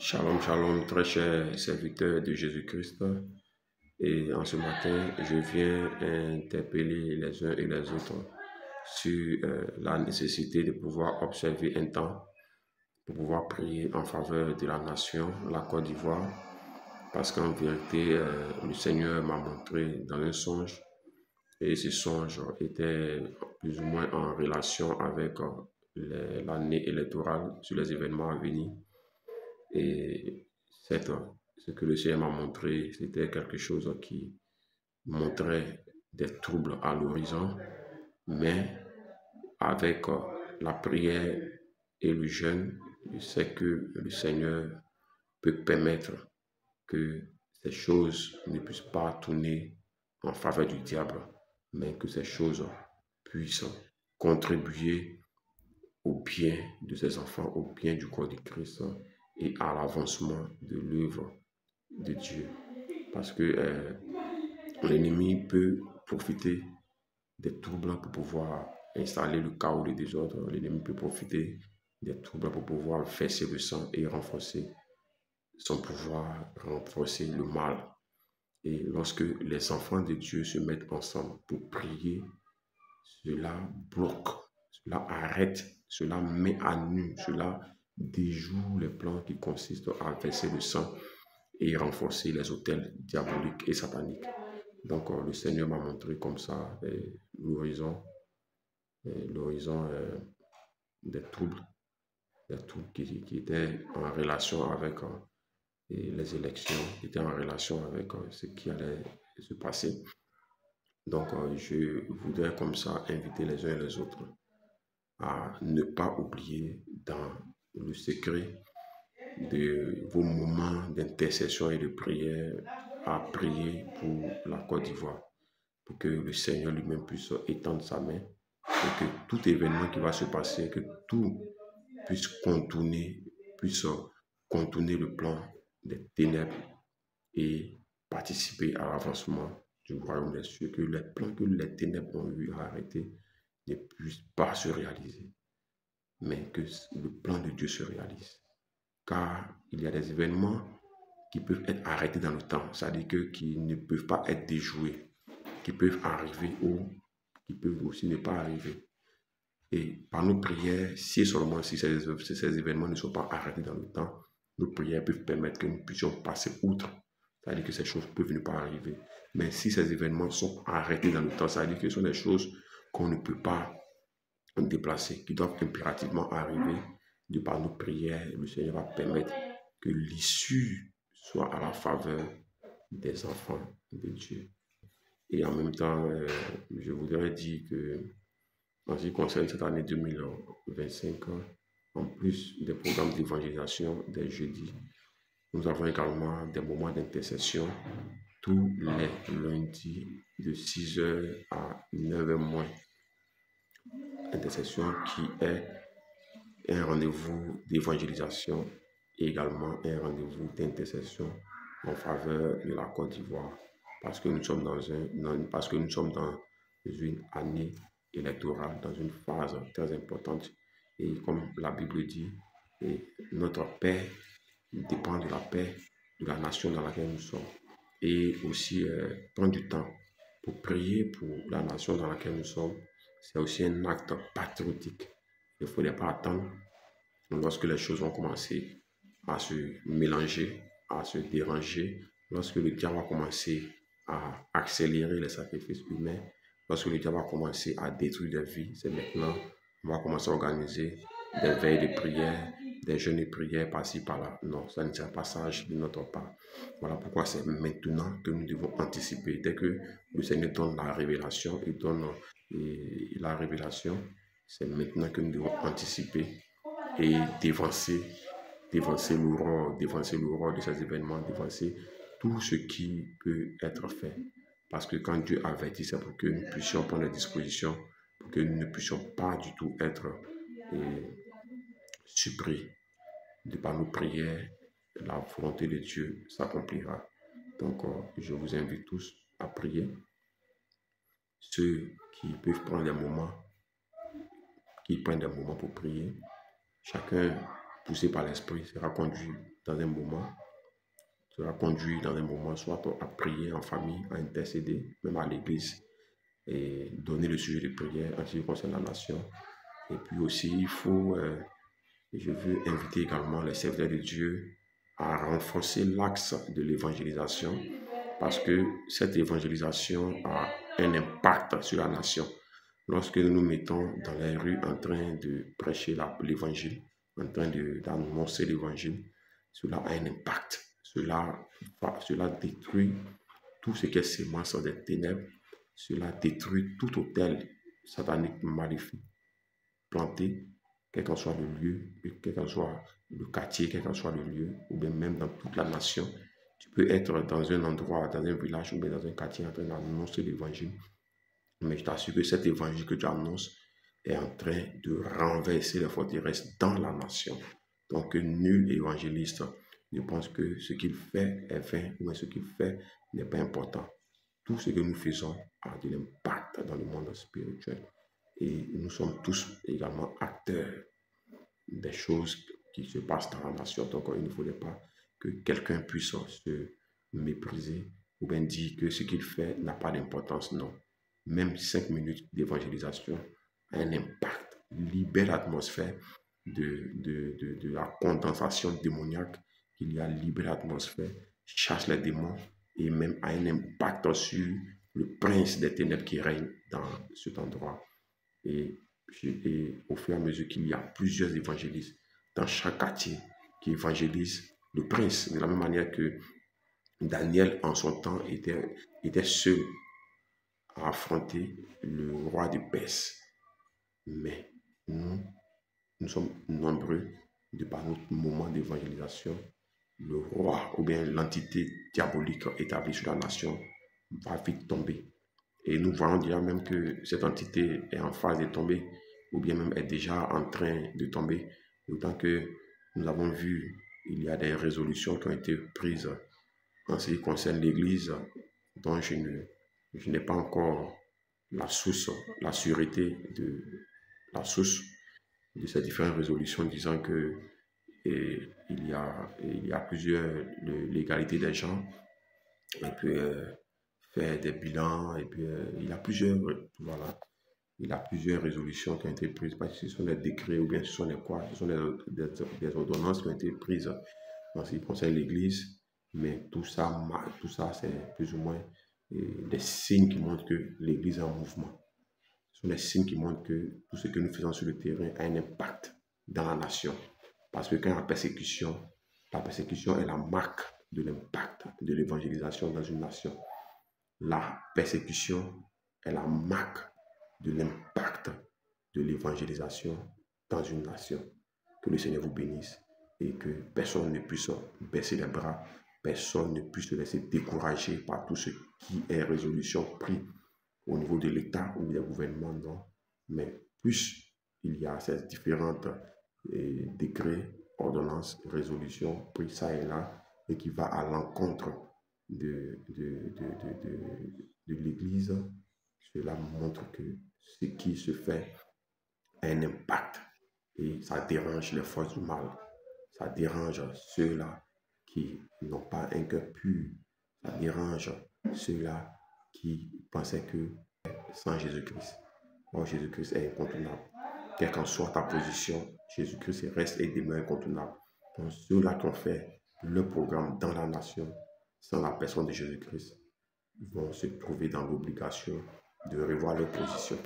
Shalom, shalom, très cher serviteur de Jésus-Christ. Et en ce matin, je viens interpeller les uns et les autres sur la nécessité de pouvoir observer un temps pour pouvoir prier en faveur de la nation, la Côte d'Ivoire, parce qu'en vérité, le Seigneur m'a montré dans un songe, et ce songe était plus ou moins en relation avec l'année électorale sur les événements à venir. Et ce que le Seigneur m'a montré, c'était quelque chose qui montrait des troubles à l'horizon, mais avec la prière et le jeûne, je sais que le Seigneur peut permettre que ces choses ne puissent pas tourner en faveur du diable, mais que ces choses puissent contribuer au bien de ses enfants, au bien du corps de Christ et à l'avancement de l'œuvre de Dieu. Parce que l'ennemi peut profiter des troubles pour pouvoir installer le chaos, le désordre. L'ennemi peut profiter des troubles pour pouvoir verser le sang et renforcer son pouvoir, renforcer le mal. Et lorsque les enfants de Dieu se mettent ensemble pour prier, cela bloque, cela arrête, cela met à nu, cela déjoue les plans qui consistent à verser le sang et renforcer les autels diaboliques et sataniques. Donc le Seigneur m'a montré comme ça l'horizon des troubles qui étaient en relation avec les élections, qui étaient en relation avec ce qui allait se passer. Donc je voudrais comme ça inviter les uns et les autres à ne pas oublier dans le secret de vos moments d'intercession et de prière, à prier pour la Côte d'Ivoire, pour que le Seigneur lui-même puisse étendre sa main et que tout événement qui va se passer, que tout puisse contourner le plan des ténèbres et participer à l'avancement du royaume des cieux, que les plans que les ténèbres ont eu à arrêter ne puissent pas se réaliser, mais que le plan de Dieu se réalise. Car il y a des événements qui peuvent être arrêtés dans le temps, c'est-à-dire qui ne peuvent pas être déjoués, qui peuvent arriver ou qui peuvent aussi ne pas arriver. Et par nos prières, si et seulement si ces événements ne sont pas arrêtés dans le temps, nos prières peuvent permettre que nous puissions passer outre, c'est-à-dire que ces choses peuvent ne pas arriver. Mais si ces événements sont arrêtés dans le temps, c'est-à-dire que ce sont des choses qu'on ne peut pas déplacer, qui doivent impérativement arriver, de par nos prières, le Seigneur va permettre que l'issue soit à la faveur des enfants de Dieu. Et en même temps, je voudrais dire que en ce qui concerne cette année 2025, en plus des programmes d'évangélisation des jeudis, nous avons également des moments d'intercession tous les lundis de 6h à 9h moins. Intercession qui est un rendez-vous d'évangélisation et également un rendez-vous d'intercession en faveur de la Côte d'Ivoire, parce que nous sommes dans une année électorale, dans une phase très importante, et comme la Bible dit, notre paix dépend de la paix de la nation dans laquelle nous sommes, et aussi prendre du temps pour prier pour la nation dans laquelle nous sommes. C'est aussi un acte patriotique. Il ne faudrait pas attendre lorsque les choses vont commencer à se mélanger, à se déranger, lorsque le diable va commencer à accélérer les sacrifices humains, lorsque le diable va commencer à détruire des vies. C'est maintenant qu'on va commencer à organiser des veilles de prière, des jeûnes de prière par-ci, par-là. Non, ça ne sera pas sage de notre part. Voilà pourquoi c'est maintenant que nous devons anticiper. Dès que le Seigneur donne la révélation, il donne la révélation, c'est maintenant que nous devons anticiper et dévancer l'horreur de ces événements, dévancer tout ce qui peut être fait. Parce que quand Dieu avertit, c'est pour que nous puissions prendre des dispositions, pour que nous ne puissions pas du tout être surpris. De par nos prières, la volonté de Dieu s'accomplira. Donc, je vous invite tous à prier. Ceux qui peuvent prendre des moments, qui prennent des moments pour prier, chacun poussé par l'esprit, sera conduit dans un moment, soit à prier en famille, à intercéder, même à l'église, et donner le sujet de prière en ce qui concerne la nation. Et puis aussi, je veux inviter également les serviteurs de Dieu à renforcer l'axe de l'évangélisation, parce que cette évangélisation a un impact sur la nation. Lorsque nous nous mettons dans les rues en train de prêcher l'évangile, en train d'annoncer l'évangile, cela a un impact. Cela détruit tout ce qui est sémence des ténèbres. Cela détruit tout autel satanique maléfique planté, quel qu'en soit le lieu, quel qu'en soit le quartier, quel qu'en soit le lieu, ou bien même dans toute la nation. Tu peux être dans un endroit, dans un village ou bien dans un quartier en train d'annoncer l'évangile. Mais je t'assure que cet évangile que tu annonces est en train de renverser les forteresses dans la nation. Donc, nul évangéliste ne pense que ce qu'il fait est vain ou ce qu'il fait n'est pas important. Tout ce que nous faisons a de l'impact dans le monde spirituel. Et nous sommes tous également acteurs des choses qui se passent dans la nation. Donc, il ne faudrait pas que quelqu'un puisse se mépriser ou bien dire que ce qu'il fait n'a pas d'importance. Non. Même 5 minutes d'évangélisation a un impact, libère l'atmosphère de la condensation démoniaque qu'il y a, libère l'atmosphère, chasse les démons et même a un impact sur le prince des ténèbres qui règne dans cet endroit. Et au fur et à mesure qu'il y a plusieurs évangélistes dans chaque quartier qui évangélisent le prince, de la même manière que Daniel en son temps était seul à affronter le roi de Perse. Mais nous sommes nombreux de par notre moment d'évangélisation. Le roi ou bien l'entité diabolique établie sur la nation va vite tomber. Et nous voyons déjà même que cette entité est en phase de tomber, ou bien même est déjà en train de tomber. D'autant que nous avons vu, il y a des résolutions qui ont été prises en ce qui concerne l'Église, dont je n'ai pas encore la source, la sûreté de la source de ces différentes résolutions, disant que il y a plusieurs légalités des gens, et puis faire des bilans, et puis il y a plusieurs résolutions qui ont été prises, parce que ce sont des décrets ou bien ce sont des ordonnances qui ont été prises en ce qui concerne l'Église. Mais tout ça c'est plus ou moins des signes qui montrent que l'Église est en mouvement. Ce sont des signes qui montrent que tout ce que nous faisons sur le terrain a un impact dans la nation. Parce que quand la persécution est la marque de l'impact de l'évangélisation dans une nation. La persécution est la marque de l'impact de l'évangélisation dans une nation. Que le Seigneur vous bénisse et que personne ne puisse baisser les bras, personne ne puisse se laisser décourager par tout ce qui est résolution prise au niveau de l'État ou des gouvernements, non. Mais plus il y a ces différentes décrets, ordonnances, résolutions prises ça et là et qui va à l'encontre de l'Église, cela montre que ce qui se fait a un impact et ça dérange les forces du mal. Ça dérange ceux-là qui n'ont pas un cœur pur. Ça dérange ceux-là qui pensaient que sans Jésus-Christ. Or, Jésus-Christ est incontournable. Quelle qu'en soit ta position, Jésus-Christ reste et demeure incontournable. Donc, ceux-là qui ont fait le programme dans la nation sans la personne de Jésus-Christ vont se trouver dans l'obligation de revoir leur position.